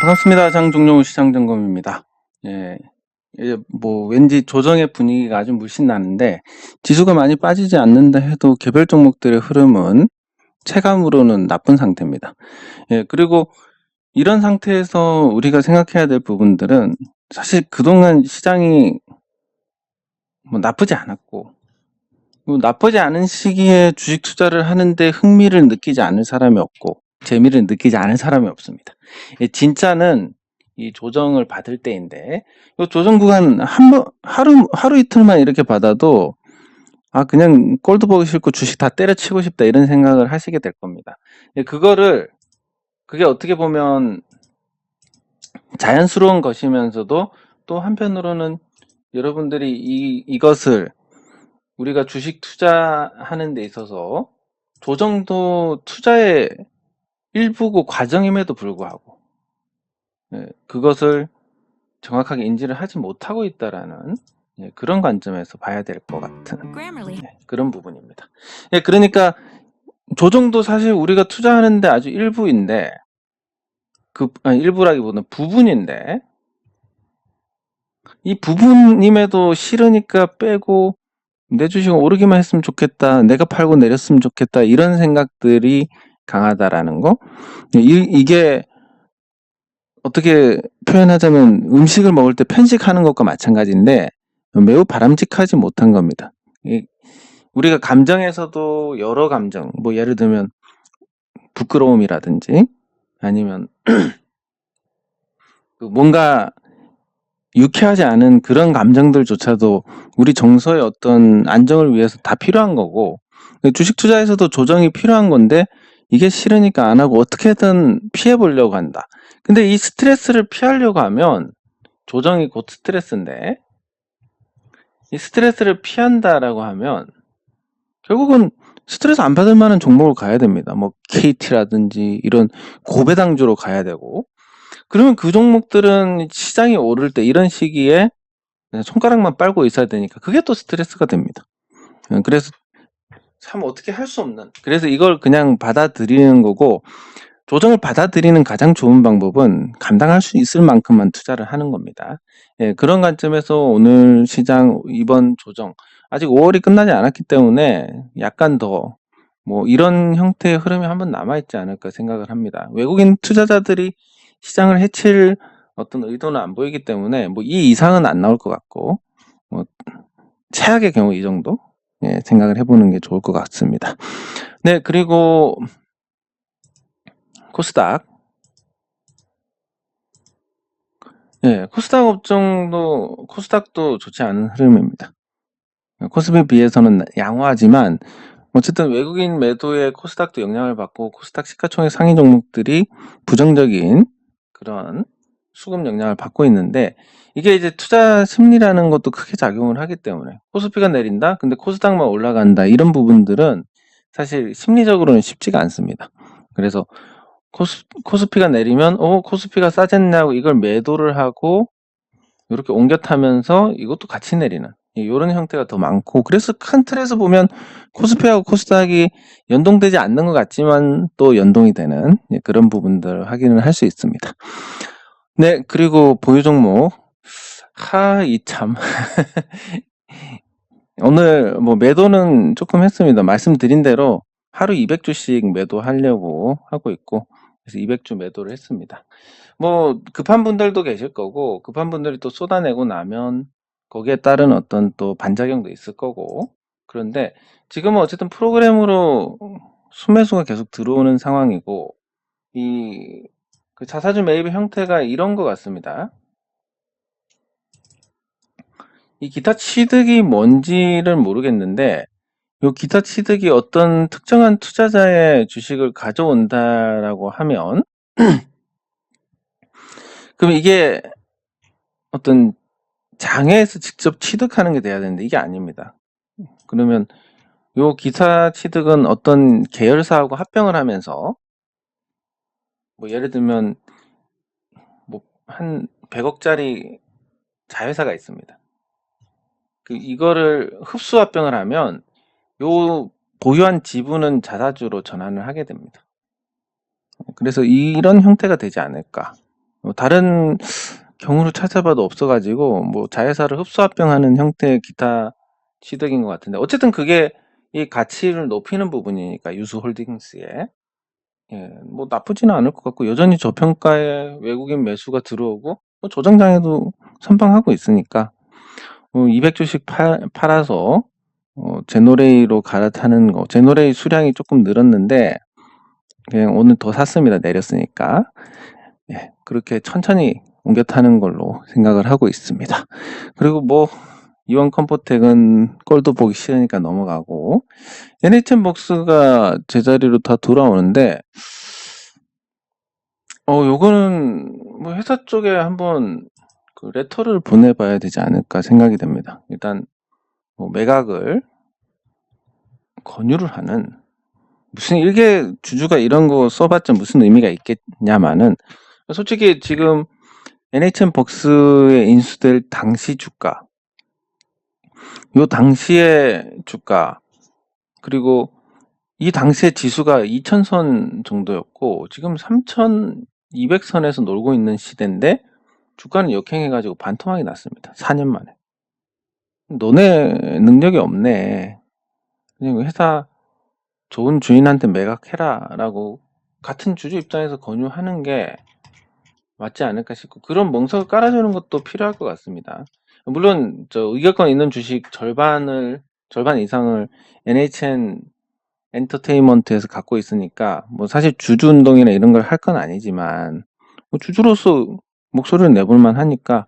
반갑습니다. 장종용 시장점검입니다. 예, 왠지 조정의 분위기가 아주 물씬 나는데 지수가 많이 빠지지 않는다 해도 개별 종목들의 흐름은 체감으로는 나쁜 상태입니다. 그리고 이런 상태에서 우리가 생각해야 될 부분들은 사실 그동안 시장이 나쁘지 않았고 나쁘지 않은 시기에 주식 투자를 하는데 흥미를 느끼지 않을 사람이 없고 재미를 느끼지 않을 사람이 없습니다. 진짜는 이 조정을 받을 때인데 이 조정 구간 하루 이틀만 이렇게 받아도 그냥 꼴도 보기 싫고 주식 다 때려치고 싶다 이런 생각을 하시게 될 겁니다. 그게 어떻게 보면 자연스러운 것이면서도 또 한편으로는 여러분들이 이것을 우리가 주식 투자하는 데 있어서 조정도 투자의 일부고 과정임에도 불구하고 그것을 정확하게 인지를 하지 못하고 있다라는 그런 관점에서 봐야 될 것 같은 그런 부분입니다. 그러니까 조정도 사실 우리가 투자하는데 아주 일부인데 일부라기보다는 부분인데 이 부분임에도 싫으니까 빼고 내 주식은 오르기만 했으면 좋겠다. 내가 팔고 내렸으면 좋겠다. 이런 생각들이 강하다라는 거. 이게 어떻게 표현하자면 음식을 먹을 때 편식하는 것과 마찬가지인데 매우 바람직하지 못한 겁니다. 우리가 감정에서도 여러 감정, 예를 들면 부끄러움이라든지 아니면 뭔가 유쾌하지 않은 그런 감정들조차도 우리 정서의 어떤 안정을 위해서 다 필요한 거고 주식 투자에서도 조정이 필요한 건데 이게 싫으니까 안 하고 어떻게든 피해 보려고 한다. 근데 이 스트레스를 피하려고 하면 조정이 곧 스트레스인데 이 스트레스를 피한다라고 하면 결국은 스트레스 안 받을 만한 종목을 가야 됩니다. KT라든지 이런 고배당주로 가야 되고 그러면 그 종목들은 시장이 오를 때 이런 시기에 손가락만 빨고 있어야 되니까 그게 또 스트레스가 됩니다. 그래서 참 어떻게 할 수 없는 그래서 이걸 그냥 받아들이는 거고 조정을 받아들이는 가장 좋은 방법은 감당할 수 있을 만큼만 투자를 하는 겁니다. 그런 관점에서 오늘 시장 이번 조정 아직 5월이 끝나지 않았기 때문에 약간 더 이런 형태의 흐름이 한번 남아있지 않을까 생각을 합니다. 외국인 투자자들이 시장을 해칠 어떤 의도는 안 보이기 때문에 이 이상은 안 나올 것 같고 최악의 경우 이 정도 생각을 해보는 게 좋을 것 같습니다. 네, 그리고 코스닥 코스닥 업종도 코스닥도 좋지 않은 흐름입니다. 코스피에 비해서는 양호하지만 어쨌든 외국인 매도에 코스닥도 영향을 받고 코스닥 시가총액 상위 종목들이 부정적인 그런 수급 영향을 받고 있는데 이게 이제 투자 심리라는 것도 크게 작용을 하기 때문에 코스피가 내린다 근데 코스닥만 올라간다 이런 부분들은 사실 심리적으로는 쉽지가 않습니다. 그래서 코스피가 내리면 코스피가 싸졌냐고 이걸 매도를 하고 이렇게 옮겨 타면서 이것도 같이 내리는 이런 형태가 더 많고 그래서 큰 틀에서 보면 코스피하고 코스닥이 연동되지 않는 것 같지만 또 연동이 되는 그런 부분들을 확인을 할 수 있습니다. 네, 그리고 보유 종목 이참 오늘 매도는 조금 했습니다. 말씀드린 대로 하루 200주씩 매도하려고 하고 있고 그래서 200주 매도를 했습니다. 급한 분들도 계실 거고 급한 분들이 또 쏟아내고 나면 거기에 따른 어떤 또 반작용도 있을 거고 그런데 지금은 어쨌든 프로그램으로 순매수가 계속 들어오는 상황이고 그 자사주 매입의 형태가 이런 것 같습니다. 이 기타 취득이 뭔지를 모르겠는데 이 기타 취득이 어떤 특정한 투자자의 주식을 가져온다라고 하면 그럼 이게 어떤 장에서 직접 취득하는 게 돼야 되는데 이게 아닙니다. 그러면 요 기타 취득은 어떤 계열사하고 합병을 하면서 예를 들면 한 100억짜리 자회사가 있습니다. 이거를 흡수 합병을 하면 요 보유한 지분은 자사주로 전환을 하게 됩니다. 그래서 이런 형태가 되지 않을까 다른 경우를 찾아봐도 없어가지고 뭐 자회사를 흡수합병하는 형태의 기타 취득인 것 같은데 어쨌든 그게 이 가치를 높이는 부분이니까 유수홀딩스에 뭐 나쁘지는 않을 것 같고 여전히 저평가에 외국인 매수가 들어오고 뭐 조정장에도 선방하고 있으니까 200주씩 팔아서 제노레이로 갈아타는 거. 제노레이 수량이 조금 늘었는데 그냥 오늘 더 샀습니다. 내렸으니까. 그렇게 천천히 옮겨 타는 걸로 생각을 하고 있습니다. 그리고 뭐 이원 컴포텍은 꼴도 보기 싫으니까 넘어가고 NHN복스가 제자리로 다 돌아오는데 요거는 뭐 회사 쪽에 한번 그 레터를 보내봐야 되지 않을까 생각이 됩니다. 일단 뭐 매각을 권유를 하는 무슨 일개 주주가 이런 거 써봤자 무슨 의미가 있겠냐마는 솔직히 지금 NHN복스에 인수될 당시 주가 요 당시의 주가 그리고 이 당시의 지수가 2000선 정도였고 지금 3200선에서 놀고 있는 시대인데 주가는 역행해가지고 반토막이 났습니다. 4년 만에. 너네 능력이 없네. 그냥 회사 좋은 주인한테 매각해라 라고 같은 주주 입장에서 권유하는 게 맞지 않을까 싶고 그런 멍석을 깔아주는 것도 필요할 것 같습니다. 물론 저 의결권 있는 주식 절반 이상을 NHN 엔터테인먼트에서 갖고 있으니까 뭐 사실 주주 운동이나 이런 걸 할 건 아니지만 뭐 주주로서 목소리를 내볼 만하니까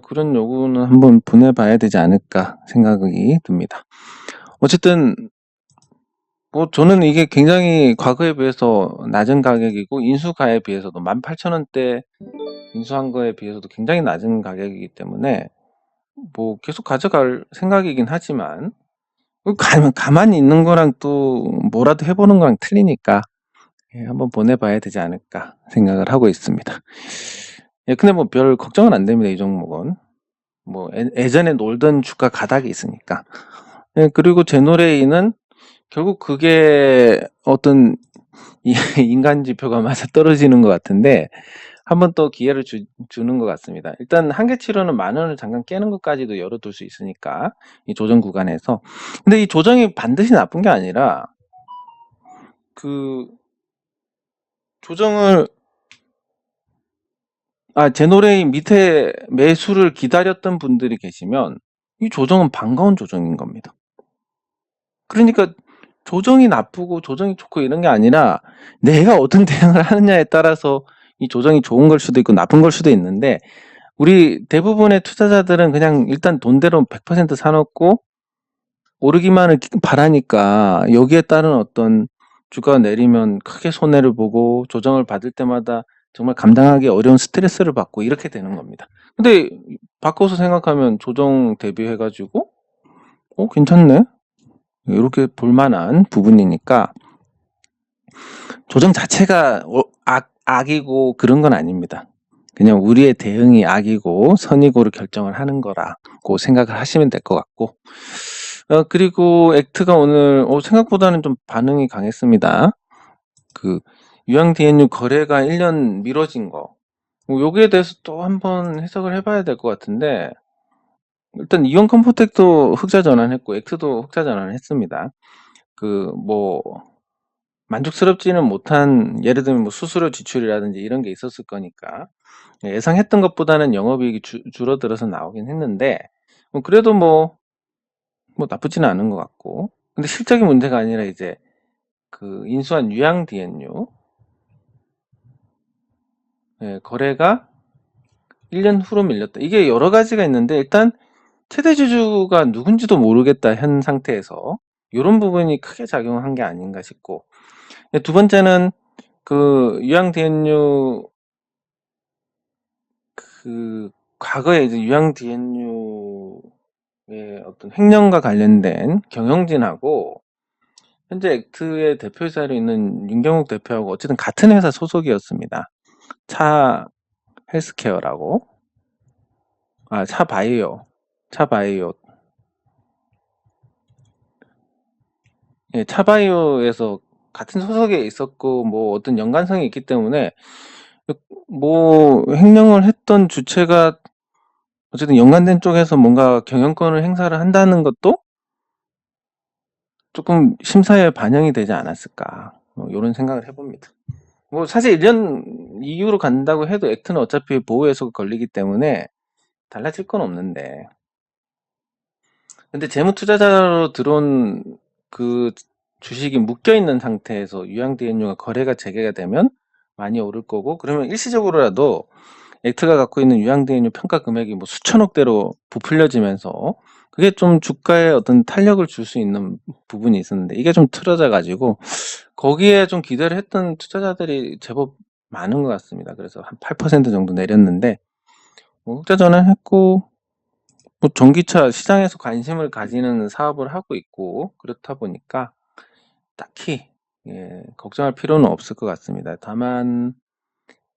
그런 요구는 한번 보내봐야 되지 않을까 생각이 듭니다. 어쨌든 뭐 저는 이게 굉장히 과거에 비해서 낮은 가격이고 인수가에 비해서도 18,000원대 인수한 거에 비해서도 굉장히 낮은 가격이기 때문에 뭐 계속 가져갈 생각이긴 하지만 가만히 있는 거랑 또 뭐라도 해보는 거랑 틀리니까 한번 보내봐야 되지 않을까 생각을 하고 있습니다. 근데 뭐 별 걱정은 안 됩니다. 이 종목은 뭐 예전에 놀던 주가 가닥이 있으니까. 그리고 제노레이는 결국 그게 어떤 인간 지표가 맞아 떨어지는 것 같은데 한번 또 기회를 주는 것 같습니다. 일단 한계치로는 10,000원을 잠깐 깨는 것까지도 열어둘 수 있으니까 이 조정 구간에서. 근데 이 조정이 반드시 나쁜 게 아니라 그 조정을 제노레이 밑에 매수를 기다렸던 분들이 계시면 이 조정은 반가운 조정인 겁니다. 그러니까 조정이 나쁘고 조정이 좋고 이런 게 아니라 내가 어떤 대응을 하느냐에 따라서 이 조정이 좋은 걸 수도 있고 나쁜 걸 수도 있는데 우리 대부분의 투자자들은 그냥 일단 돈대로 100% 사놓고 오르기만을 바라니까 여기에 따른 어떤 주가가 내리면 크게 손해를 보고 조정을 받을 때마다 정말 감당하기 어려운 스트레스를 받고 이렇게 되는 겁니다. 근데 바꿔서 생각하면 조정 대비해가지고 괜찮네 이렇게 볼만한 부분이니까 조정 자체가 악이고 그런 건 아닙니다. 그냥 우리의 대응이 악이고 선이고를 결정을 하는 거라고 생각을 하시면 될 것 같고 그리고 액트가 오늘 생각보다는 좀 반응이 강했습니다. 그 유양 DNU 거래가 1년 미뤄진 거 여기에 대해서 또 한번 해석을 해봐야 될 것 같은데 일단 이온 컴포텍도 흑자 전환했고 액트도 흑자 전환했습니다. 그 뭐 만족스럽지는 못한 예를 들면 뭐 수수료 지출이라든지 이런 게 있었을 거니까 예상했던 것보다는 영업이익이 줄어들어서 나오긴 했는데 그래도 뭐 나쁘지는 않은 것 같고 근데 실적이 문제가 아니라 이제 그 인수한 유양 DNU 거래가 1년 후로 밀렸다. 이게 여러 가지가 있는데 일단 최대 주주가 누군지도 모르겠다 현 상태에서 이런 부분이 크게 작용한 게 아닌가 싶고 두 번째는 그 유양 DNU 그 과거에 이제 유양 DNU의 어떤 횡령과 관련된 경영진하고 현재 액트의 대표이사로 있는 윤경욱 대표하고 어쨌든 같은 회사 소속이었습니다. 차 헬스케어라고 차바이오 차바이오에서 같은 소속에 있었고 뭐 어떤 연관성이 있기 때문에 뭐 횡령을 했던 주체가 어쨌든 연관된 쪽에서 뭔가 경영권을 행사를 한다는 것도 조금 심사에 반영이 되지 않았을까, 요런 생각을 해 봅니다. 뭐 사실 1년 이후로 간다고 해도 액트는 어차피 보호해소가 걸리기 때문에 달라질 건 없는데, 근데 재무 투자자로 들어온 그 주식이 묶여 있는 상태에서 유양대행료가 거래가 재개가 되면 많이 오를 거고, 그러면 일시적으로라도 액트가 갖고 있는 유양대행료 평가 금액이 뭐 수천억대로 부풀려지면서 그게 좀 주가에 어떤 탄력을 줄 수 있는 부분이 있었는데, 이게 좀 틀어져 가지고 거기에 좀 기대를 했던 투자자들이 제법 많은 것 같습니다. 그래서 한 8% 정도 내렸는데, 뭐 흑자 전환했고, 뭐 전기차 시장에서 관심을 가지는 사업을 하고 있고, 그렇다 보니까 딱히 걱정할 필요는 없을 것 같습니다. 다만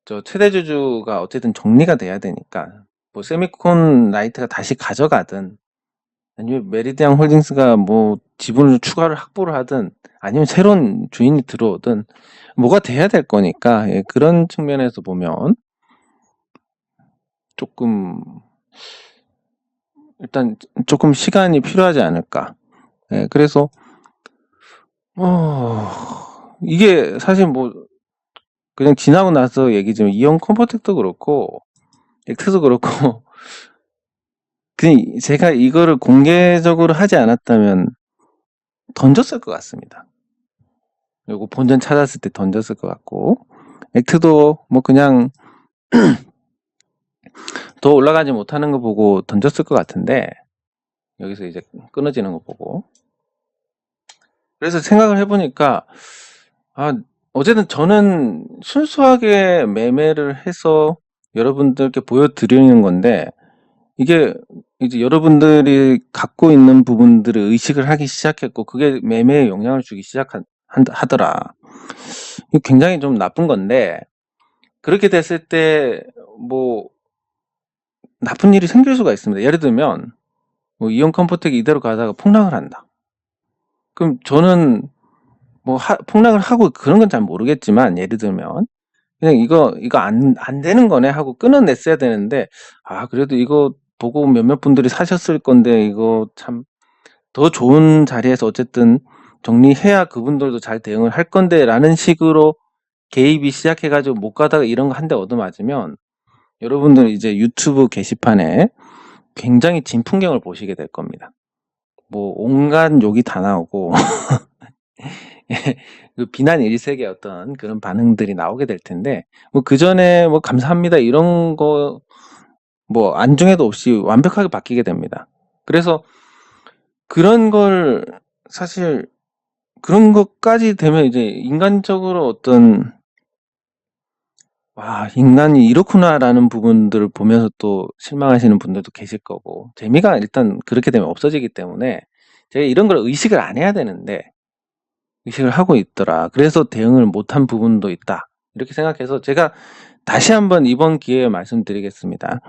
저 최대 주주가 어쨌든 정리가 돼야 되니까, 뭐 세미콘 라이트가 다시 가져가든, 아니면 메리디안 홀딩스가 뭐 지분을 추가를 확보를 하든, 아니면 새로운 주인이 들어오든 뭐가 돼야 될 거니까, 그런 측면에서 보면 조금 일단 조금 시간이 필요하지 않을까. 그래서 이게 사실 뭐 그냥 지나고 나서 얘기지만, 이온 컴포텍도 그렇고 엑트도 그렇고 그냥 제가 이거를 공개적으로 하지 않았다면 던졌을 것 같습니다. 그리고 본전 찾았을 때 던졌을 것 같고, 엑트도 뭐 그냥 더 올라가지 못하는 거 보고 던졌을 것 같은데, 여기서 이제 끊어지는 거 보고. 그래서 생각을 해보니까, 어쨌든 저는 순수하게 매매를 해서 여러분들께 보여드리는 건데, 이게 이제 여러분들이 갖고 있는 부분들을 의식을 하기 시작했고, 그게 매매에 영향을 주기 하더라. 이거 굉장히 좀 나쁜 건데, 그렇게 됐을 때 뭐 나쁜 일이 생길 수가 있습니다. 예를 들면 뭐 이온 컴포텍이 이대로 가다가 폭락을 한다. 그럼 저는 뭐 폭락을 하고 그런 건 잘 모르겠지만, 예를 들면 그냥 이거 안 되는 거네 하고 끊어냈어야 되는데, 그래도 이거 보고 몇몇 분들이 사셨을 건데, 이거 참 더 좋은 자리에서 어쨌든 정리해야 그분들도 잘 대응을 할 건데 라는 식으로 개입이 시작해가지고 못 가다가 이런 거 한 대 얻어맞으면, 여러분들 이제 유튜브 게시판에 굉장히 진풍경을 보시게 될 겁니다. 뭐 온갖 욕이 다 나오고 그 비난 일색의 어떤 그런 반응들이 나오게 될 텐데, 뭐 그 전에 뭐 감사합니다 이런 거 뭐 안중에도 없이 완벽하게 바뀌게 됩니다. 그래서 그런 걸 사실 그런 것까지 되면 이제 인간적으로 어떤, 인간이 이렇구나라는 부분들을 보면서 또 실망하시는 분들도 계실 거고, 재미가 일단 그렇게 되면 없어지기 때문에 제가 이런 걸 의식을 안 해야 되는데 의식을 하고 있더라. 그래서 대응을 못한 부분도 있다. 이렇게 생각해서 제가 다시 한번 이번 기회에 말씀드리겠습니다.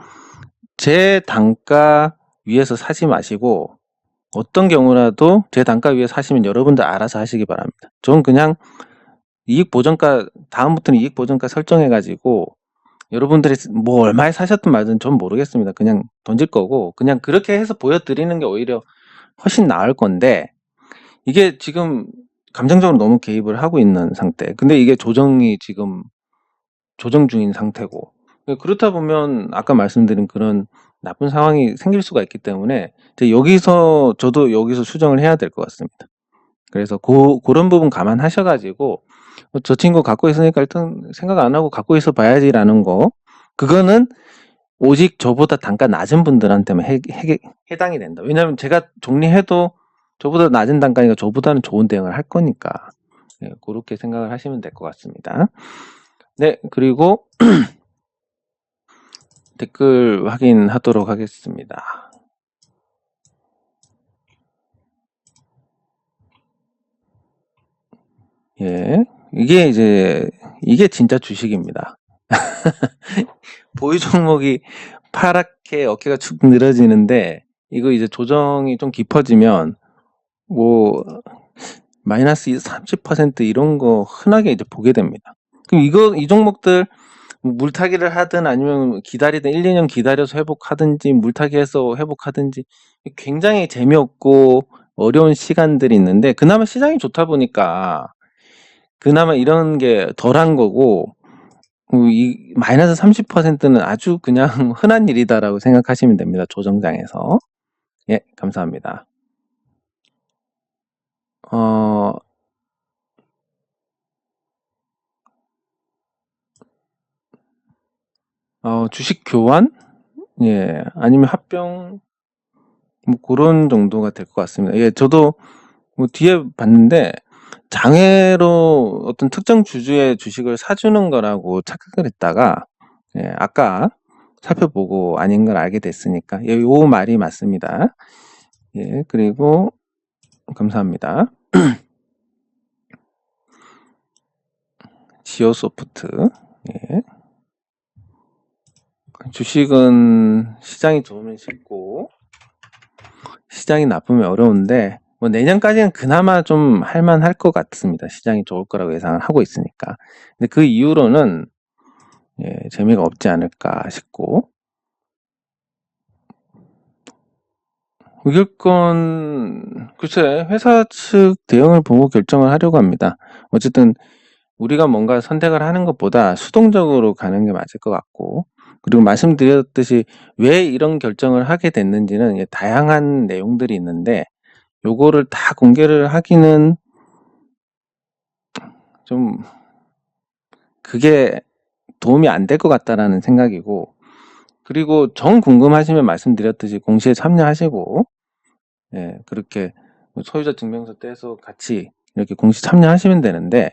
제 단가 위에서 사지 마시고, 어떤 경우라도 제 단가 위에 사시면 여러분들 알아서 하시기 바랍니다. 저는 그냥 이익 보전가, 다음부터는 이익 보전가 설정해가지고 여러분들이 뭐 얼마에 사셨든 말든 전 모르겠습니다. 그냥 던질 거고, 그냥 그렇게 해서 보여드리는 게 오히려 훨씬 나을 건데, 이게 지금 감정적으로 너무 개입을 하고 있는 상태. 근데 이게 조정이 지금 조정 중인 상태고, 그렇다 보면 아까 말씀드린 그런 나쁜 상황이 생길 수가 있기 때문에 저도 여기서 수정을 해야 될 것 같습니다. 그래서 그런 부분 감안하셔가지고, 저 친구 갖고 있으니까 일단 생각 안 하고 갖고 있어 봐야지라는 거, 그거는 오직 저보다 단가 낮은 분들한테만 해당이 된다. 왜냐하면 제가 정리해도 저보다 낮은 단가니까 저보다는 좋은 대응을 할 거니까. 그렇게 생각을 하시면 될 것 같습니다. 네, 그리고 댓글 확인하도록 하겠습니다. 이게 진짜 주식입니다. 보유 종목이 파랗게 어깨가 축 늘어지는데, 이거 이제 조정이 좀 깊어지면 뭐 마이너스 30% 이런 거 흔하게 이제 보게 됩니다. 그럼 이 종목들 물타기를 하든 아니면 기다리든 1-2년 기다려서 회복하든지 물타기해서 회복하든지 굉장히 재미없고 어려운 시간들이 있는데 그나마 시장이 좋다 보니까 그나마 이런 게 덜한 거고 이 마이너스 30%는 아주 그냥 흔한 일이다라고 생각하시면 됩니다. 조정장에서. 예, 감사합니다. 주식 교환? 예, 아니면 합병 뭐 그런 정도가 될 것 같습니다. 예, 저도 뭐 뒤에 봤는데 장외로 어떤 특정 주주의 주식을 사주는 거라고 착각을 했다가 예, 아까 살펴보고 아닌 걸 알게 됐으니까 예, 요 말이 맞습니다. 예, 그리고 감사합니다. 지오소프트. 예. 주식은 시장이 좋으면 쉽고 시장이 나쁘면 어려운데 뭐 내년까지는 그나마 좀 할만할 것 같습니다. 시장이 좋을 거라고 예상을 하고 있으니까. 근데 그 이후로는 예, 재미가 없지 않을까 싶고 이길 건 글쎄 회사 측 대응을 보고 결정을 하려고 합니다. 어쨌든 우리가 뭔가 선택을 하는 것보다 수동적으로 가는 게 맞을 것 같고 그리고 말씀드렸듯이 왜 이런 결정을 하게 됐는지는 다양한 내용들이 있는데 요거를 다 공개를 하기는 좀 그게 도움이 안 될 것 같다라는 생각이고 그리고 정 궁금하시면 말씀드렸듯이 공시에 참여하시고 예, 그렇게 소유자 증명서 떼서 같이 이렇게 공시 참여하시면 되는데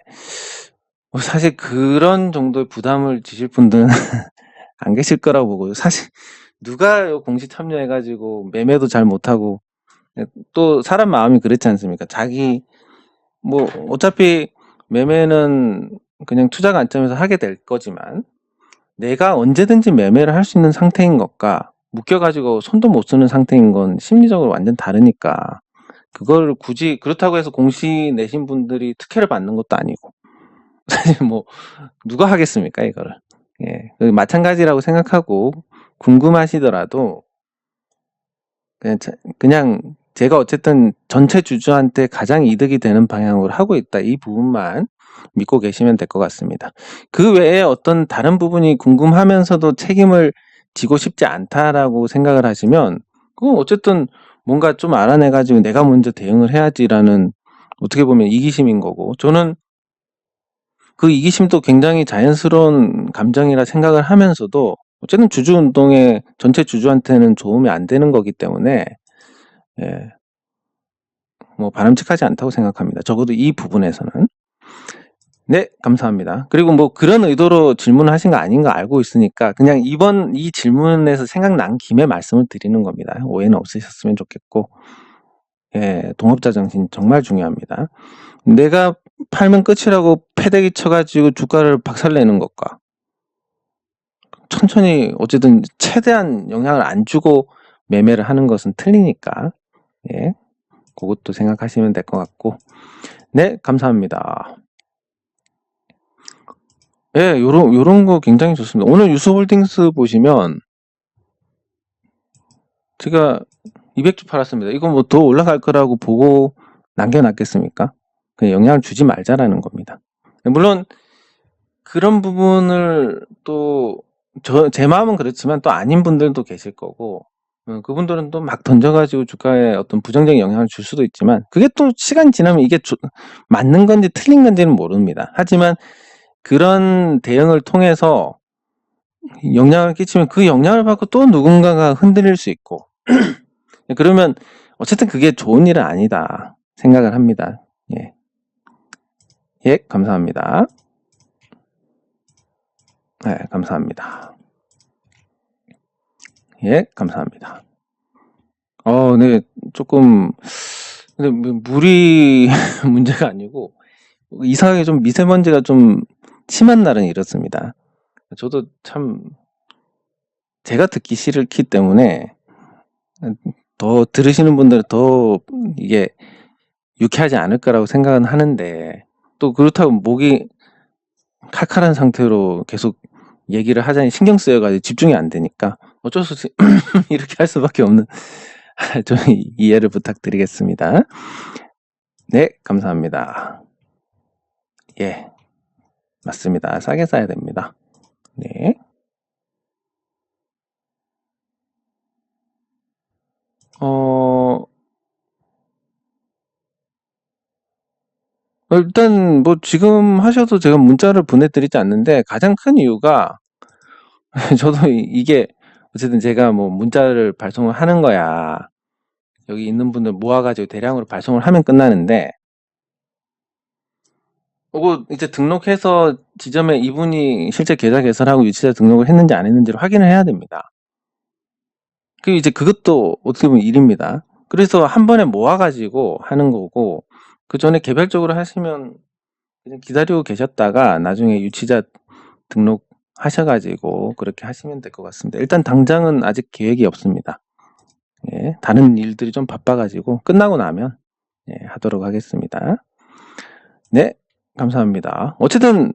사실 그런 정도의 부담을 지실 분들은 안 계실 거라고 보고 사실 누가 공시 참여해가지고 매매도 잘 못하고 또 사람 마음이 그렇지 않습니까? 자기 뭐 어차피 매매는 그냥 투자 관점에서 하게 될 거지만 내가 언제든지 매매를 할 수 있는 상태인 것과 묶여가지고 손도 못 쓰는 상태인 건 심리적으로 완전 다르니까 그걸 굳이 그렇다고 해서 공시 내신 분들이 특혜를 받는 것도 아니고 사실 뭐 누가 하겠습니까 이거를. 예, 마찬가지라고 생각하고 궁금하시더라도 그냥 제가 어쨌든 전체 주주한테 가장 이득이 되는 방향으로 하고 있다 이 부분만 믿고 계시면 될 것 같습니다. 그 외에 어떤 다른 부분이 궁금하면서도 책임을 지고 싶지 않다라고 생각을 하시면 그건 어쨌든 뭔가 좀 알아내가지고 내가 먼저 대응을 해야지라는 어떻게 보면 이기심인 거고 저는 그 이기심도 굉장히 자연스러운 감정이라 생각을 하면서도 어쨌든 주주운동에 전체 주주한테는 도움이 안 되는 거기 때문에 예, 뭐 바람직하지 않다고 생각합니다. 적어도 이 부분에서는. 네, 감사합니다. 그리고 뭐 그런 의도로 질문하신 거 아닌 거 알고 있으니까 그냥 이번 이 질문에서 생각난 김에 말씀을 드리는 겁니다. 오해는 없으셨으면 좋겠고 예, 동업자 정신 정말 중요합니다. 내가 팔면 끝이라고 패대기 쳐가지고 주가를 박살내는 것과 천천히 어쨌든 최대한 영향을 안 주고 매매를 하는 것은 틀리니까 예, 그것도 생각하시면 될 것 같고 네, 감사합니다. 예, 요런 거 굉장히 좋습니다. 오늘 유스홀딩스 보시면 제가 200주 팔았습니다. 이거 뭐 더 올라갈 거라고 보고 남겨놨겠습니까? 그냥 영향을 주지 말자라는 겁니다. 물론 그런 부분을 또 제 마음은 그렇지만 또 아닌 분들도 계실 거고 그분들은 또 막 던져가지고 주가에 어떤 부정적인 영향을 줄 수도 있지만 그게 또 시간 지나면 이게 맞는 건지 틀린 건지는 모릅니다. 하지만 그런 대응을 통해서 영향을 끼치면 그 영향을 받고 또 누군가가 흔들릴 수 있고 그러면 어쨌든 그게 좋은 일은 아니다 생각을 합니다. 예, 예, 감사합니다. 네, 감사합니다. 예, 감사합니다. 네, 조금 근데 물이 문제가 아니고 이상하게 좀 미세먼지가 좀 심한 날은 이렇습니다. 저도 참 제가 듣기 싫기 때문에 더 들으시는 분들은 더 이게 유쾌하지 않을 거라고 생각은 하는데 또 그렇다고 목이 칼칼한 상태로 계속 얘기를 하자니 신경 쓰여가지고 집중이 안 되니까 어쩔 수 없이 이렇게 할 수밖에 없는 좀 이해를 부탁드리겠습니다. 네, 감사합니다. 예, 맞습니다. 싸게 사야 됩니다. 네. 일단 뭐 지금 하셔도 제가 문자를 보내드리지 않는데 가장 큰 이유가 저도 이게 어쨌든 제가 뭐 문자를 발송을 하는 거야. 여기 있는 분들 모아가지고 대량으로 발송을 하면 끝나는데 그거 이제 등록해서 지점에 이분이 실제 계좌 개설하고 유치자 등록을 했는지 안 했는지를 확인을 해야 됩니다. 그 이제 그것도 어떻게 보면 일입니다. 그래서 한 번에 모아가지고 하는 거고 그 전에 개별적으로 하시면 그냥 기다리고 계셨다가 나중에 유치자 등록하셔가지고 그렇게 하시면 될 것 같습니다. 일단 당장은 아직 계획이 없습니다. 예, 다른 일들이 좀 바빠가지고 끝나고 나면 하도록 하겠습니다. 네, 감사합니다. 어쨌든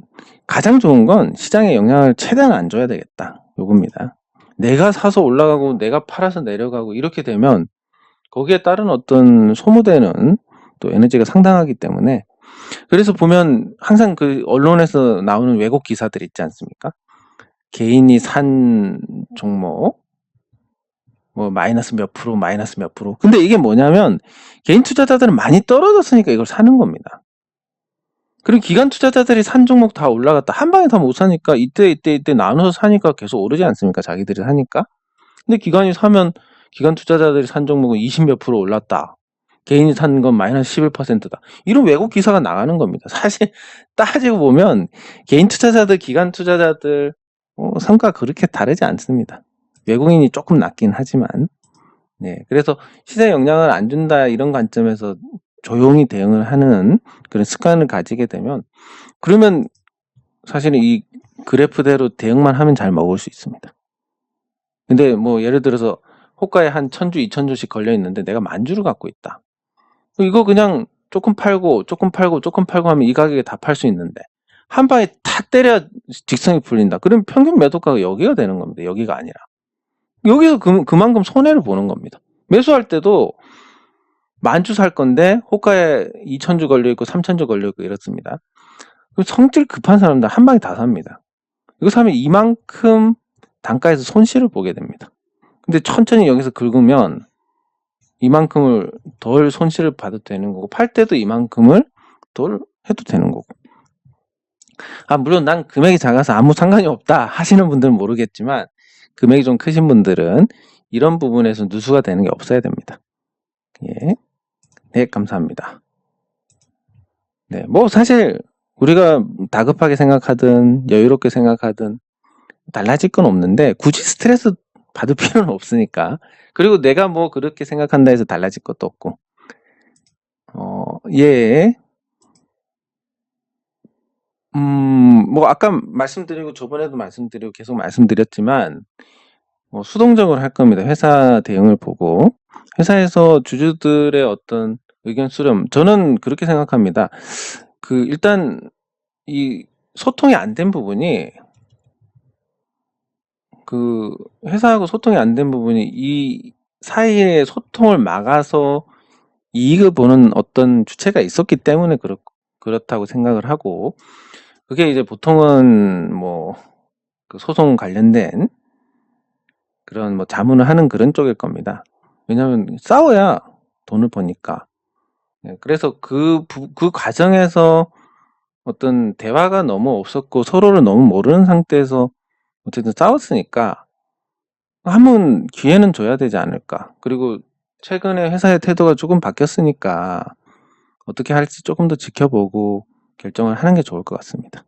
가장 좋은 건 시장에 영향을 최대한 안 줘야 되겠다. 요겁니다. 내가 사서 올라가고 내가 팔아서 내려가고 이렇게 되면 거기에 따른 어떤 소모되는 또 에너지가 상당하기 때문에 그래서 보면 항상 그 언론에서 나오는 왜곡 기사들 있지 않습니까? 개인이 산 종목 뭐 마이너스 몇 프로 마이너스 몇 프로 근데 이게 뭐냐면 개인 투자자들은 많이 떨어졌으니까 이걸 사는 겁니다. 그리고 기관 투자자들이 산 종목 다 올라갔다 한 방에 다 못 사니까 이때 나눠서 사니까 계속 오르지 않습니까? 자기들이 사니까. 근데 기관이 사면 기관 투자자들이 산 종목은 20 몇 프로 올랐다. 개인이 산 건 마이너스 11%다. 이런 왜곡 기사가 나가는 겁니다. 사실 따지고 보면 개인 투자자들, 기관 투자자들 성과 그렇게 다르지 않습니다. 외국인이 조금 낮긴 하지만 네, 그래서 시세 영향을 안 준다 이런 관점에서 조용히 대응을 하는 그런 습관을 가지게 되면 그러면 사실은 이 그래프대로 대응만 하면 잘 먹을 수 있습니다. 근데 뭐 예를 들어서 호가에 한 1000주, 2000주씩 걸려 있는데 내가 10,000주를 갖고 있다. 이거 그냥 조금 팔고 조금 팔고 조금 팔고 하면 이 가격에 다 팔 수 있는데 한 방에 탁 때려 직성이 풀린다. 그럼 평균 매도가가 여기가 되는 겁니다. 여기가 아니라. 여기서 그만큼 손해를 보는 겁니다. 매수할 때도 10,000주 살 건데 호가에 2000주 걸려있고 3000주 걸려있고 이렇습니다. 성질 급한 사람들 한 방에 다 삽니다. 이거 사면 이만큼 단가에서 손실을 보게 됩니다. 근데 천천히 여기서 긁으면 이만큼을 덜 손실을 봐도 되는 거고 팔 때도 이만큼을 덜 해도 되는 거고 물론 난 금액이 작아서 아무 상관이 없다 하시는 분들은 모르겠지만 금액이 좀 크신 분들은 이런 부분에서 누수가 되는 게 없어야 됩니다. 예. 네, 감사합니다. 네, 뭐 사실 우리가 다급하게 생각하든 여유롭게 생각하든 달라질 건 없는데 굳이 스트레스 받을 필요는 없으니까 그리고 내가 뭐 그렇게 생각한다 해서 달라질 것도 없고 예. 뭐 아까 말씀드리고 저번에도 말씀드리고 계속 말씀드렸지만 수동적으로 할 겁니다. 회사 대응을 보고 회사에서 주주들의 어떤 의견 수렴 저는 그렇게 생각합니다. 일단 이 소통이 안 된 부분이 회사하고 소통이 안 된 부분이 이 사이에 소통을 막아서 이익을 보는 어떤 주체가 있었기 때문에 그렇다고 생각을 하고 그게 이제 보통은 뭐 소송 관련된 그런 뭐 자문을 하는 그런 쪽일 겁니다. 왜냐하면 싸워야 돈을 버니까. 네, 그래서 그 과정에서 어떤 대화가 너무 없었고 서로를 너무 모르는 상태에서 어쨌든 싸웠으니까 한번 기회는 줘야 되지 않을까. 그리고 최근에 회사의 태도가 조금 바뀌었으니까 어떻게 할지 조금 더 지켜보고 결정을 하는 게 좋을 것 같습니다.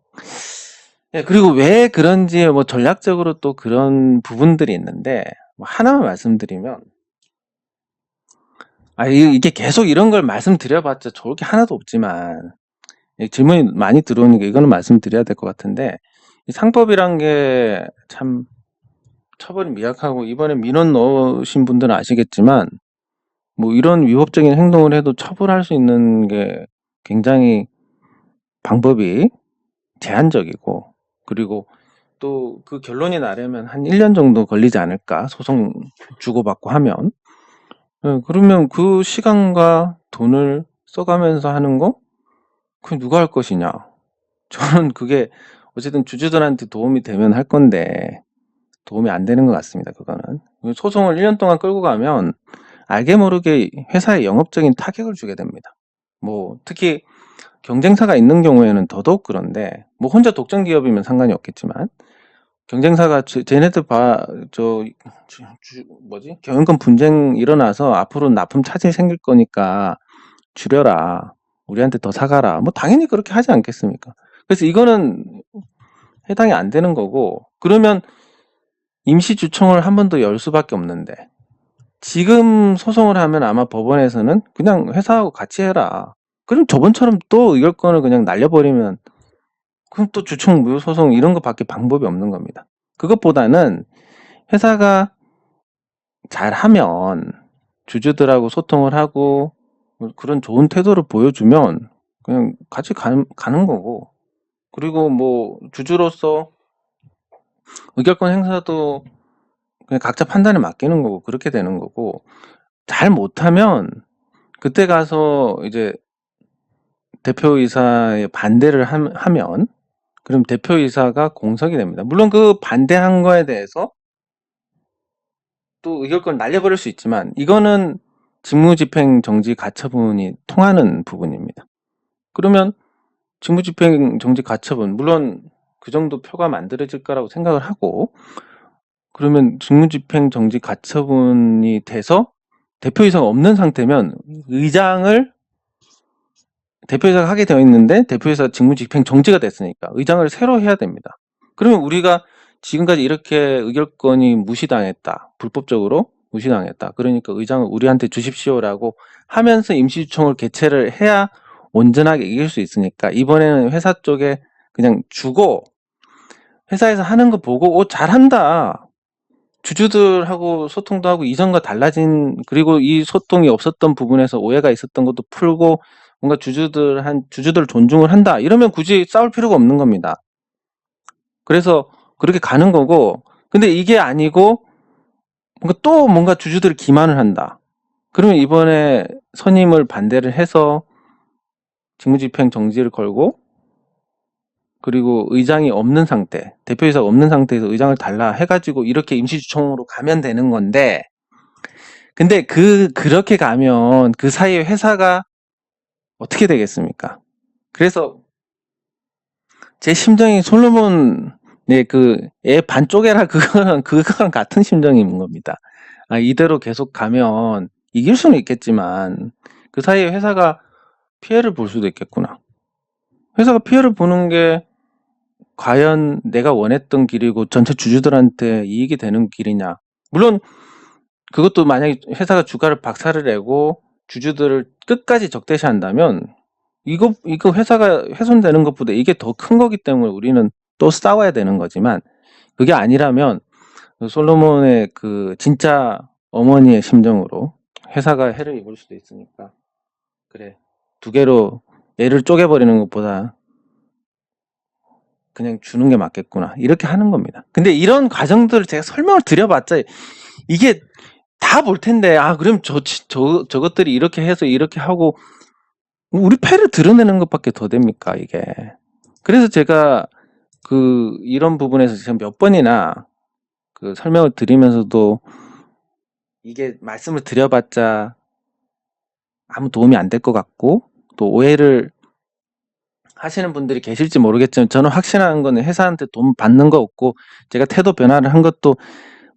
네, 그리고 왜 그런지 뭐 전략적으로 또 그런 부분들이 있는데 하나만 말씀드리면 이게 계속 이런 걸 말씀드려봤자 좋을 게 하나도 없지만 질문이 많이 들어오니까 이거는 말씀드려야 될 것 같은데 이 상법이란 게 참 처벌이 미약하고 이번에 민원 넣으신 분들은 아시겠지만 뭐 이런 위법적인 행동을 해도 처벌할 수 있는 게 굉장히 방법이 제한적이고 그리고 또 그 결론이 나려면 한 1년 정도 걸리지 않을까? 소송 주고받고 하면. 그러면 그 시간과 돈을 써가면서 하는 거? 그게 누가 할 것이냐? 저는 그게 어쨌든 주주들한테 도움이 되면 할 건데 도움이 안 되는 것 같습니다. 그거는. 소송을 1년 동안 끌고 가면 알게 모르게 회사에 영업적인 타격을 주게 됩니다. 뭐 특히 경쟁사가 있는 경우에는 더더욱 그런데 뭐 혼자 독점 기업이면 상관이 없겠지만 경쟁사가 쟤네들 뭐지? 경영권 분쟁 일어나서 앞으로 납품 차질이 생길 거니까 줄여라. 우리한테 더 사가라. 뭐 당연히 그렇게 하지 않겠습니까? 그래서 이거는 해당이 안 되는 거고 그러면 임시주총을 한 번 더 열 수밖에 없는데 지금 소송을 하면 아마 법원에서는 그냥 회사하고 같이 해라. 그럼 저번처럼 또 의결권을 그냥 날려버리면 그럼 또 주총 무효 소송 이런 거밖에 방법이 없는 겁니다. 그것보다는 회사가 잘하면 주주들하고 소통을 하고 그런 좋은 태도를 보여주면 그냥 같이 가는 거고 그리고 뭐 주주로서 의결권 행사도 그냥 각자 판단에 맡기는 거고 그렇게 되는 거고 잘 못하면 그때 가서 이제 대표이사의 반대를 하면 그럼 대표이사가 공석이 됩니다. 물론 그 반대한 거에 대해서 또 의결권을 날려버릴 수 있지만 이거는 직무집행 정지 가처분이 통하는 부분입니다. 그러면 직무집행 정지 가처분 물론 그 정도 표가 만들어질 거라고 생각을 하고 그러면 직무집행 정지 가처분이 돼서 대표이사가 없는 상태면 의장을 대표이사가 하게 되어 있는데 대표이사 직무집행 정지가 됐으니까 의장을 새로 해야 됩니다. 그러면 우리가 지금까지 이렇게 의결권이 무시당했다. 불법적으로 무시당했다. 그러니까 의장을 우리한테 주십시오라고 하면서 임시주총을 개최를 해야 온전하게 이길 수 있으니까 이번에는 회사 쪽에 그냥 주고 회사에서 하는 거 보고 잘한다. 주주들하고 소통도 하고 이전과 달라진 그리고 이 소통이 없었던 부분에서 오해가 있었던 것도 풀고 뭔가 주주들 존중을 한다. 이러면 굳이 싸울 필요가 없는 겁니다. 그래서 그렇게 가는 거고 근데 이게 아니고 뭔가 주주들을 기만을 한다. 그러면 이번에 선임을 반대를 해서 직무집행 정지를 걸고 그리고 의장이 없는 상태, 대표이사가 없는 상태에서 의장을 달라 해가지고 이렇게 임시주총으로 가면 되는 건데 근데 그렇게 가면 그 사이에 회사가 어떻게 되겠습니까? 그래서 제 심정이 솔로몬의 애 반 쪼개라 그거랑 같은 심정인 겁니다. 이대로 계속 가면 이길 수는 있겠지만 그 사이에 회사가 피해를 볼 수도 있겠구나. 회사가 피해를 보는 게 과연 내가 원했던 길이고 전체 주주들한테 이익이 되는 길이냐. 물론 그것도 만약에 회사가 주가를 박살을 내고 주주들을 끝까지 적대시한다면 이거 회사가 훼손되는 것보다 이게 더 큰 거기 때문에 우리는 또 싸워야 되는 거지만 그게 아니라면 솔로몬의 그 진짜 어머니의 심정으로 회사가 해를 입을 수도 있으니까 그래 두 개로 애를 쪼개버리는 것보다 그냥 주는 게 맞겠구나 이렇게 하는 겁니다. 근데 이런 과정들을 제가 설명을 드려봤자 이게 다 볼 텐데 그럼 저것들이 이렇게 해서 이렇게 하고 우리 패를 드러내는 것밖에 더 됩니까 이게. 그래서 제가 이런 부분에서 지금 몇 번이나 설명을 드리면서도 이게 말씀을 드려봤자 아무 도움이 안 될 것 같고 또 오해를 하시는 분들이 계실지 모르겠지만 저는 확신하는 거는 회사한테 돈 받는 거 없고 제가 태도 변화를 한 것도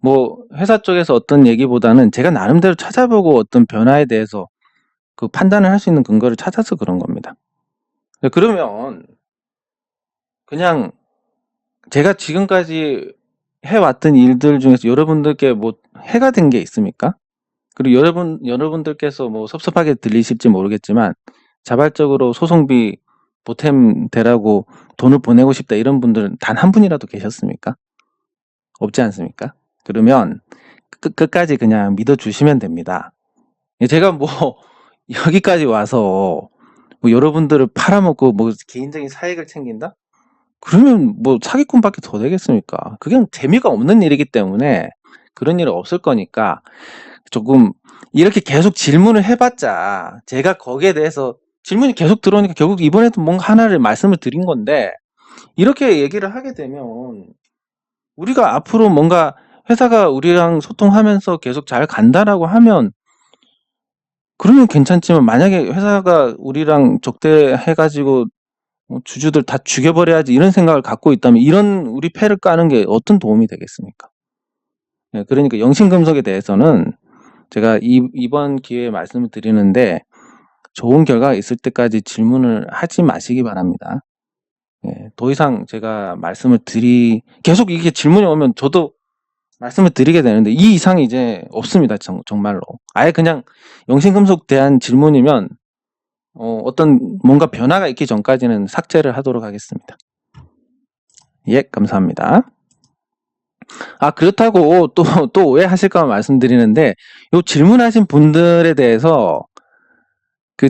뭐 회사 쪽에서 어떤 얘기보다는 제가 나름대로 찾아보고 어떤 변화에 대해서 그 판단을 할 수 있는 근거를 찾아서 그런 겁니다. 그러면 그냥 제가 지금까지 해왔던 일들 중에서 여러분들께 뭐 해가 된 게 있습니까? 그리고 여러분들께서 뭐 섭섭하게 들리실지 모르겠지만 자발적으로 소송비 보탬 되라고 돈을 보내고 싶다 이런 분들은 단 한 분이라도 계셨습니까? 없지 않습니까? 그러면 끝까지 그냥 믿어주시면 됩니다. 제가 뭐 여기까지 와서 뭐 여러분들을 팔아먹고 뭐 개인적인 사익을 챙긴다? 그러면 뭐 사기꾼밖에 더 되겠습니까? 그게 재미가 없는 일이기 때문에 그런 일은 없을 거니까 조금 이렇게 계속 질문을 해봤자 제가 거기에 대해서 질문이 계속 들어오니까 결국 이번에도 뭔가 하나를 말씀을 드린 건데 이렇게 얘기를 하게 되면 우리가 앞으로 뭔가 회사가 우리랑 소통하면서 계속 잘 간다라고 하면 그러면 괜찮지만 만약에 회사가 우리랑 적대해가지고 주주들 다 죽여버려야지 이런 생각을 갖고 있다면 이런 우리 패를 까는 게 어떤 도움이 되겠습니까? 예, 그러니까 영신금속에 대해서는 제가 이번 기회에 말씀을 드리는데 좋은 결과가 있을 때까지 질문을 하지 마시기 바랍니다. 예, 더 이상 제가 계속 이게 질문이 오면 저도 말씀을 드리게 되는데 이 이상이 이제 없습니다. 정말로. 아예 그냥 영신금속 대한 질문이면 어떤 뭔가 변화가 있기 전까지는 삭제를 하도록 하겠습니다. 예, 감사합니다. 그렇다고 또 오해하실까 봐 말씀드리는데 요 질문하신 분들에 대해서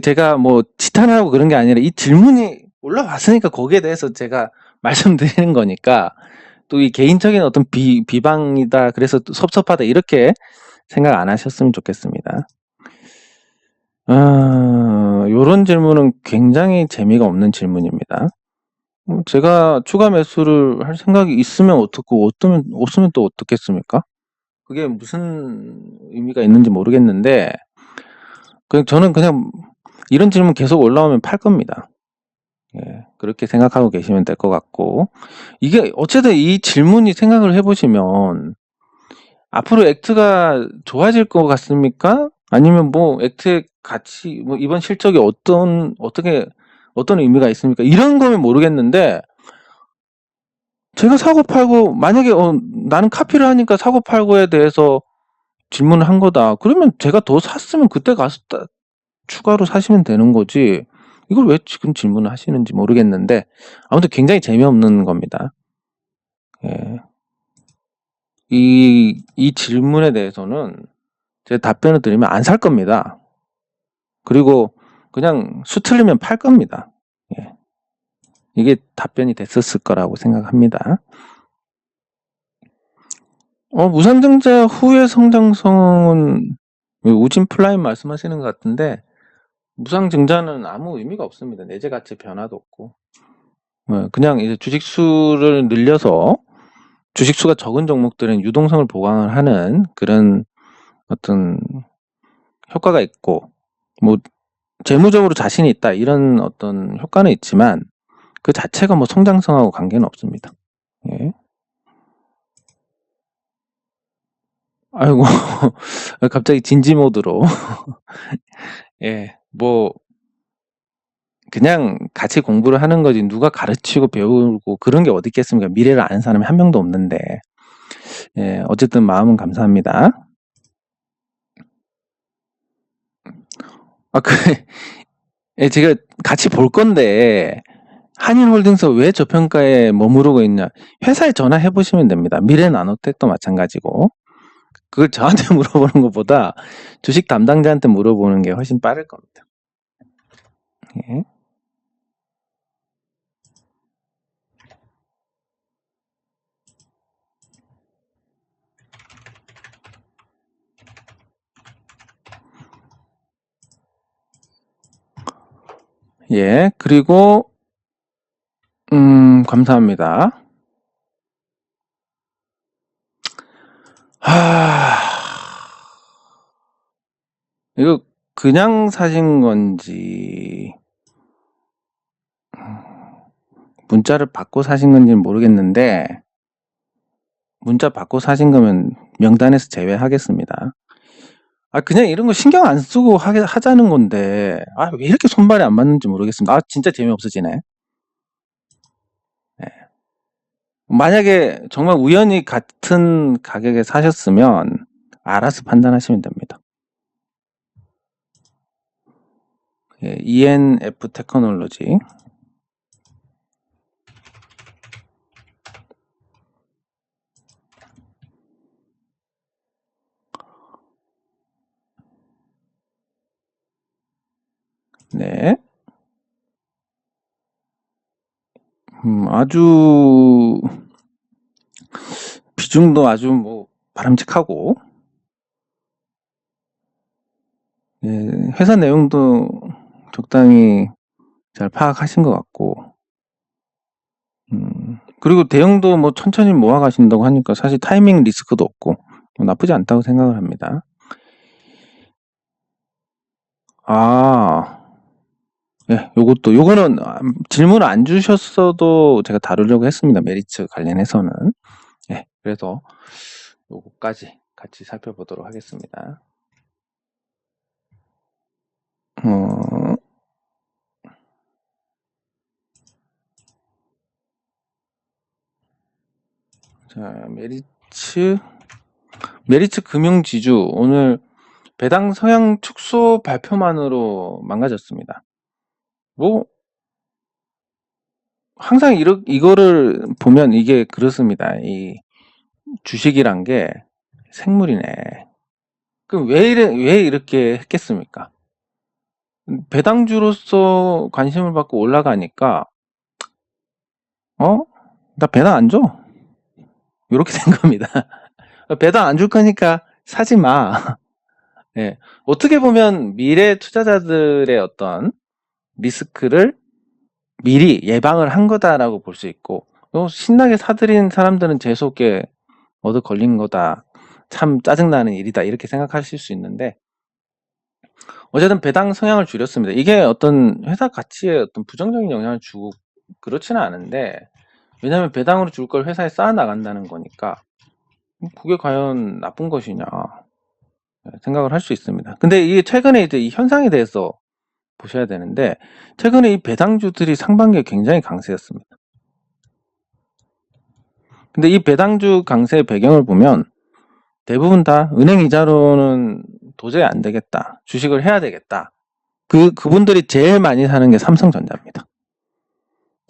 제가 뭐 지탄하고 그런 게 아니라 이 질문이 올라왔으니까 거기에 대해서 제가 말씀드리는 거니까 또 이 개인적인 어떤 비방이다 그래서 또 섭섭하다 이렇게 생각 안 하셨으면 좋겠습니다. 요런 질문은 굉장히 재미가 없는 질문입니다. 제가 추가 매수를 할 생각이 있으면 어떻고 없으면 또 어떻겠습니까? 그게 무슨 의미가 있는지 모르겠는데 저는 그냥 이런 질문 계속 올라오면 팔 겁니다. 예, 그렇게 생각하고 계시면 될 것 같고 이게 어쨌든 이 질문이 생각을 해보시면 앞으로 액트가 좋아질 것 같습니까? 아니면 뭐 액트의 가치 뭐 이번 실적이 어떤 의미가 있습니까? 이런 거면 모르겠는데 제가 사고 팔고 만약에 나는 카피를 하니까 사고 팔고에 대해서 질문을 한 거다. 그러면 제가 더 샀으면 그때 가서 추가로 사시면 되는 거지. 이걸 왜 지금 질문을 하시는지 모르겠는데 아무튼 굉장히 재미없는 겁니다. 예. 이 질문에 대해서는 제가 답변을 드리면 안 살 겁니다. 그리고 그냥 수틀리면 팔 겁니다. 예. 이게 답변이 됐었을 거라고 생각합니다. 무상증자 후의 성장성은 우진 플라임 말씀하시는 것 같은데 무상증자는 아무 의미가 없습니다. 내재 가치 변화도 없고 그냥 이제 주식수를 늘려서 주식수가 적은 종목들은 유동성을 보강을 하는 그런 어떤 효과가 있고 뭐 재무적으로 자신이 있다 이런 어떤 효과는 있지만 그 자체가 뭐 성장성하고 관계는 없습니다. 예. 아이고 갑자기 진지 모드로 예, 뭐 그냥 같이 공부를 하는 거지 누가 가르치고 배우고 그런 게 어디 있겠습니까? 미래를 아는 사람이 한 명도 없는데 예, 어쨌든 마음은 감사합니다. 예, 제가 같이 볼 건데 한일홀딩스 왜 저평가에 머무르고 있냐 회사에 전화해 보시면 됩니다. 미래나노텍도 마찬가지고 그걸 저한테 물어보는 것보다 주식 담당자한테 물어보는 게 훨씬 빠를 겁니다. 예. 예, 그리고 감사합니다. 이거 그냥 사신 건지 문자를 받고 사신 건지는 모르겠는데 문자 받고 사신 거면 명단에서 제외하겠습니다. 그냥 이런 거 신경 안 쓰고 하자는 건데 왜 이렇게 손발이 안 맞는지 모르겠습니다. 진짜 재미없어지네. 네. 만약에 정말 우연히 같은 가격에 사셨으면 알아서 판단하시면 됩니다. 예, ENF 테크놀로지. 네. 아주 비중도 아주 뭐 바람직하고, 예, 회사 내용도 적당히 잘 파악하신 것 같고, 그리고 대응도 뭐 천천히 모아가신다고 하니까 사실 타이밍 리스크도 없고 뭐 나쁘지 않다고 생각을 합니다. 요거는 질문 안 주셨어도 제가 다루려고 했습니다. 메리츠 관련해서는. 예, 그래서 요거까지 같이 살펴보도록 하겠습니다. 자, 메리츠 금융지주 오늘 배당 성향 축소 발표만으로 망가졌습니다. 뭐 항상 이거를 보면 이게 그렇습니다. 이 주식이란 게 생물이네. 그럼 왜 이렇게 했겠습니까? 배당주로서 관심을 받고 올라가니까 나 배당 안 줘. 이렇게 된 겁니다. 배당 안 줄 거니까 사지 마. 예. 어떻게 보면 미래 투자자들의 어떤 리스크를 미리 예방을 한 거다라고 볼 수 있고, 신나게 사들인 사람들은 재수없게 얻어 걸린 거다. 참 짜증나는 일이다. 이렇게 생각하실 수 있는데, 어쨌든 배당 성향을 줄였습니다. 이게 어떤 회사 가치에 어떤 부정적인 영향을 주고 그렇지는 않은데, 왜냐하면 배당으로 줄 걸 회사에 쌓아 나간다는 거니까 그게 과연 나쁜 것이냐 생각을 할 수 있습니다. 근데 이게 최근에 이제 이 현상에 대해서 보셔야 되는데, 최근에 이 배당주들이 상반기에 굉장히 강세였습니다. 근데 이 배당주 강세의 배경을 보면 대부분 다 은행 이자로는 도저히 안 되겠다. 주식을 해야 되겠다. 그분들이 제일 많이 사는 게 삼성전자입니다.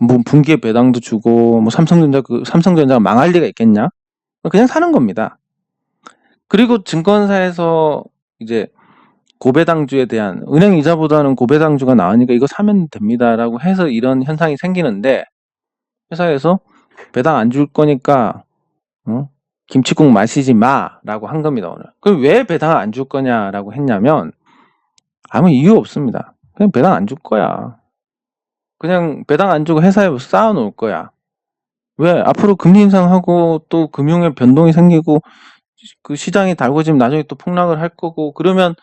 뭐 분기에 배당도 주고 뭐 삼성전자가 망할 리가 있겠냐? 그냥 사는 겁니다. 그리고 증권사에서 이제 고배당주에 대한 은행 이자보다는 고배당주가 나으니까 이거 사면 됩니다라고 해서 이런 현상이 생기는데, 회사에서 배당 안 줄 거니까 김치국 마시지 마라고 한 겁니다. 오늘. 그럼 왜 배당 안 줄 거냐라고 했냐면 아무 이유 없습니다. 그냥 배당 안 줄 거야. 그냥 배당 안 주고 회사에 쌓아 놓을 거야. 왜? 앞으로 금리 인상하고 또 금융의 변동이 생기고 그 시장이 달궈지면 나중에 또 폭락을 할 거고, 그러면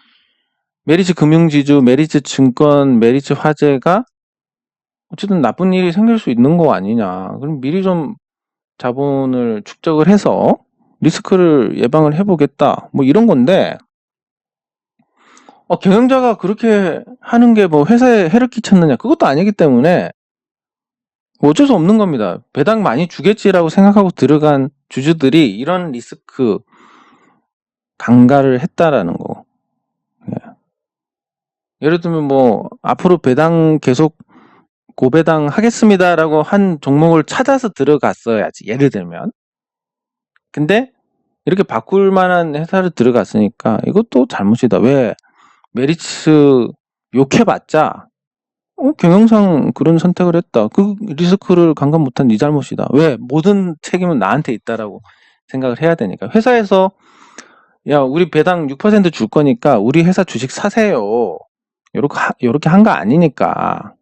메리츠 금융지주, 메리츠 증권, 메리츠 화재가 어쨌든 나쁜 일이 생길 수 있는 거 아니냐. 그럼 미리 좀 자본을 축적을 해서 리스크를 예방을 해보겠다. 뭐 이런 건데, 경영자가 그렇게 하는 게 뭐 회사에 해를 끼쳤느냐. 그것도 아니기 때문에 뭐 어쩔 수 없는 겁니다. 배당 많이 주겠지라고 생각하고 들어간 주주들이 이런 리스크 강가를 했다라는 거. 예를 들면 뭐 앞으로 배당 계속 고배당 하겠습니다라고 한 종목을 찾아서 들어갔어야지. 예를 들면. 근데 이렇게 바꿀 만한 회사를 들어갔으니까 이것도 잘못이다. 왜? 메리츠 욕해봤자 경영상 그런 선택을 했다. 그 리스크를 감당 못한 네 잘못이다. 왜? 모든 책임은 나한테 있다라고 생각을 해야 되니까. 회사에서 야, 우리 배당 6% 줄 거니까 우리 회사 주식 사세요. 요렇게 한 거 아니니까.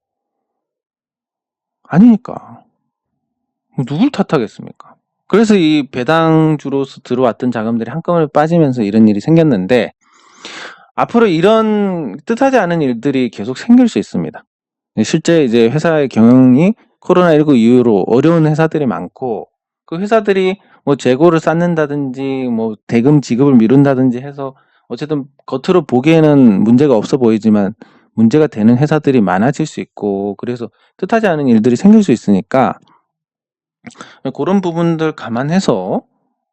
누굴 탓하겠습니까? 그래서 이 배당주로서 들어왔던 자금들이 한꺼번에 빠지면서 이런 일이 생겼는데, 앞으로 이런 뜻하지 않은 일들이 계속 생길 수 있습니다. 실제 이제 회사의 경영이 코로나19 이후로 어려운 회사들이 많고, 그 회사들이 뭐 재고를 쌓는다든지 뭐 대금 지급을 미룬다든지 해서 어쨌든 겉으로 보기에는 문제가 없어 보이지만 문제가 되는 회사들이 많아질 수 있고, 그래서 뜻하지 않은 일들이 생길 수 있으니까 그런 부분들 감안해서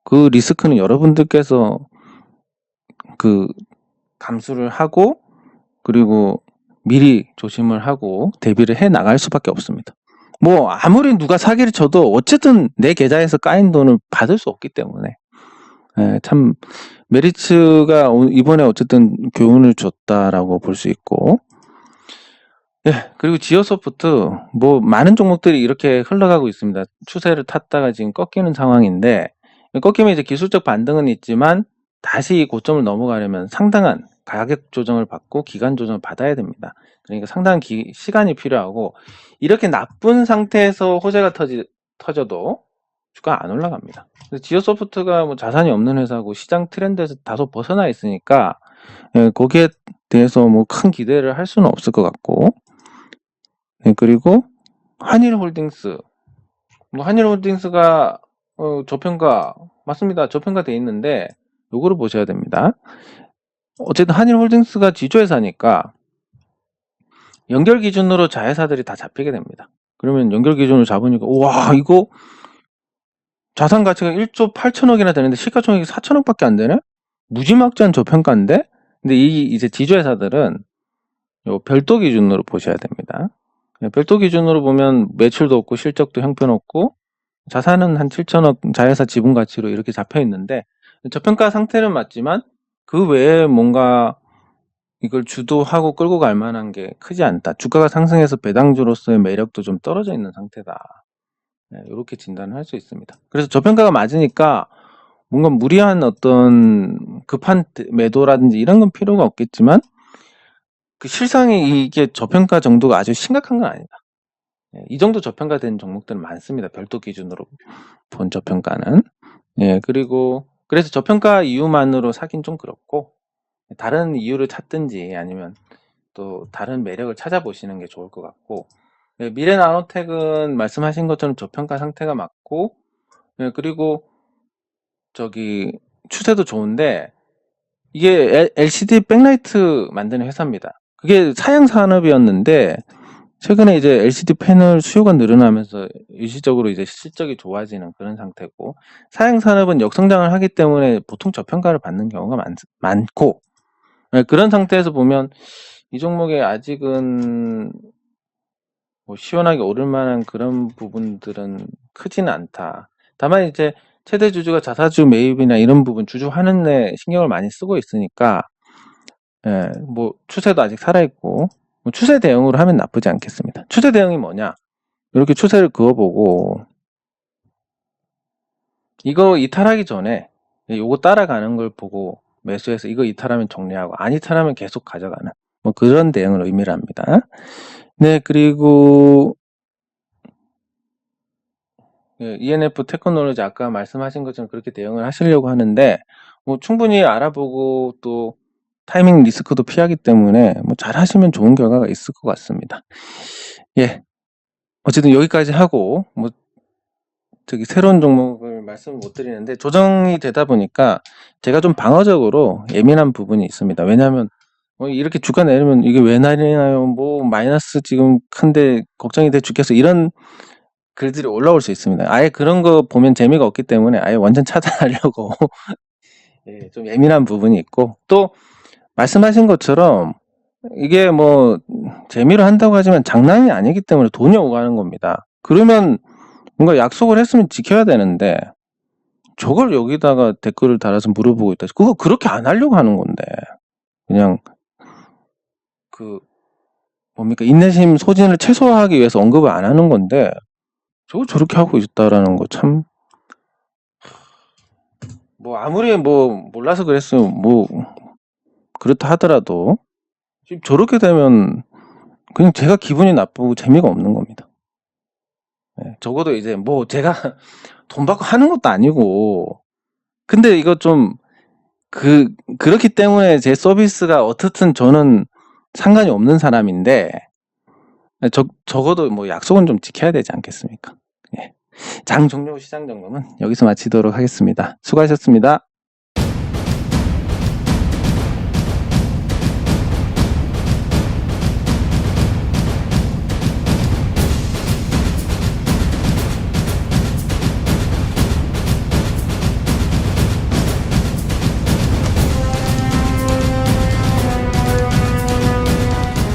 그 리스크는 여러분들께서 그 감수를 하고, 그리고 미리 조심을 하고 대비를 해 나갈 수밖에 없습니다. 뭐 아무리 누가 사기를 쳐도 어쨌든 내 계좌에서 까인 돈을 받을 수 없기 때문에 참 메리츠가 이번에 어쨌든 교훈을 줬다라고 볼 수 있고, 예, 그리고 지오소프트 뭐 많은 종목들이 이렇게 흘러가고 있습니다. 추세를 탔다가 지금 꺾이는 상황인데, 꺾이면 이제 기술적 반등은 있지만 다시 고점을 넘어가려면 상당한 가격 조정을 받고 기간 조정을 받아야 됩니다. 그러니까 상당한 시간이 필요하고, 이렇게 나쁜 상태에서 호재가 터져도 주가 안 올라갑니다. 지오소프트가 뭐 자산이 없는 회사고 시장 트렌드에서 다소 벗어나 있으니까, 예, 거기에 대해서 뭐 큰 기대를 할 수는 없을 것 같고, 네, 그리고 한일홀딩스. 뭐 한일홀딩스가 저평가 맞습니다. 저평가돼 있는데 요거를 보셔야 됩니다. 어쨌든 한일홀딩스가 지주회사니까 연결 기준으로 자회사들이 다 잡히게 됩니다. 그러면 연결 기준으로 잡으니까 와, 이거 자산 가치가 1조 8천억이나 되는데 시가총액이 4천억밖에 안 되네? 무지막지한 저평가인데? 근데 이제 지주회사들은 요 별도 기준으로 보셔야 됩니다. 별도 기준으로 보면 매출도 없고 실적도 형편없고 자산은 한 7천억 자회사 지분 가치로 이렇게 잡혀 있는데, 저평가 상태는 맞지만 그 외에 뭔가 이걸 주도하고 끌고 갈 만한 게 크지 않다. 주가가 상승해서 배당주로서의 매력도 좀 떨어져 있는 상태다. 이렇게 진단을 할 수 있습니다. 그래서 저평가가 맞으니까 뭔가 무리한 어떤 급한 매도라든지 이런 건 필요가 없겠지만, 그 실상이 이게 저평가 정도가 아주 심각한 건 아니다. 이 정도 저평가된 종목들은 많습니다. 별도 기준으로 본 저평가는. 예, 그리고 그래서 저평가 이유만으로 사긴 좀 그렇고, 다른 이유를 찾든지 아니면 또 다른 매력을 찾아보시는 게 좋을 것 같고, 예, 미래나노텍은 말씀하신 것처럼 저평가 상태가 맞고, 예, 그리고 저기 추세도 좋은데, 이게 LCD 백라이트 만드는 회사입니다. 그게 사양 산업이었는데 최근에 이제 LCD 패널 수요가 늘어나면서 일시적으로 이제 실적이 좋아지는 그런 상태고, 사양 산업은 역성장을 하기 때문에 보통 저평가를 받는 경우가 많고, 그런 상태에서 보면 이 종목에 아직은 뭐 시원하게 오를 만한 그런 부분들은 크지는 않다. 다만 이제 최대 주주가 자사주 매입이나 이런 부분 주주 환원에 신경을 많이 쓰고 있으니까, 예, 뭐 추세도 아직 살아있고, 뭐 추세 대응으로 하면 나쁘지 않겠습니다. 추세 대응이 뭐냐? 이렇게 추세를 그어보고, 이거 이탈하기 전에 요거 따라가는 걸 보고 매수해서 이거 이탈하면 정리하고, 안 이탈하면 계속 가져가는 뭐 그런 대응을 의미를 합니다. 네, 그리고 ENF 테크놀로지 아까 말씀하신 것처럼 그렇게 대응을 하시려고 하는데, 뭐 충분히 알아보고 또 타이밍 리스크도 피하기 때문에 뭐 잘 하시면 좋은 결과가 있을 것 같습니다. 예, 어쨌든 여기까지 하고, 뭐 저기 새로운 종목을 말씀을 못 드리는데, 조정이 되다 보니까 제가 좀 방어적으로 예민한 부분이 있습니다. 왜냐하면 이렇게 주가 내리면 이게 왜 내리나요? 뭐 마이너스 지금 큰데 걱정이 돼 죽겠어, 이런 글들이 올라올 수 있습니다. 아예 그런 거 보면 재미가 없기 때문에 아예 완전 차단하려고 예, 좀 예민한 부분이 있고, 또 말씀하신 것처럼 이게 뭐 재미로 한다고 하지만 장난이 아니기 때문에 돈이 오가는 겁니다. 그러면 뭔가 약속을 했으면 지켜야 되는데 저걸 여기다가 댓글을 달아서 물어보고 있다. 그거 그렇게 안 하려고 하는 건데, 그냥 그 뭡니까, 인내심 소진을 최소화하기 위해서 언급을 안 하는 건데 저거 저렇게 하고 있다라는 거 참, 뭐 아무리 뭐 몰라서 그랬으면 뭐 그렇다 하더라도 지금 저렇게 되면 그냥 제가 기분이 나쁘고 재미가 없는 겁니다. 네, 적어도 이제 뭐 제가 돈 받고 하는 것도 아니고, 근데 이거 좀 그렇기 때문에 제 서비스가 어떻든 저는 상관이 없는 사람인데, 적어도 뭐 약속은 좀 지켜야 되지 않겠습니까? 예. 장 종료 시장 점검은 여기서 마치도록 하겠습니다. 수고하셨습니다.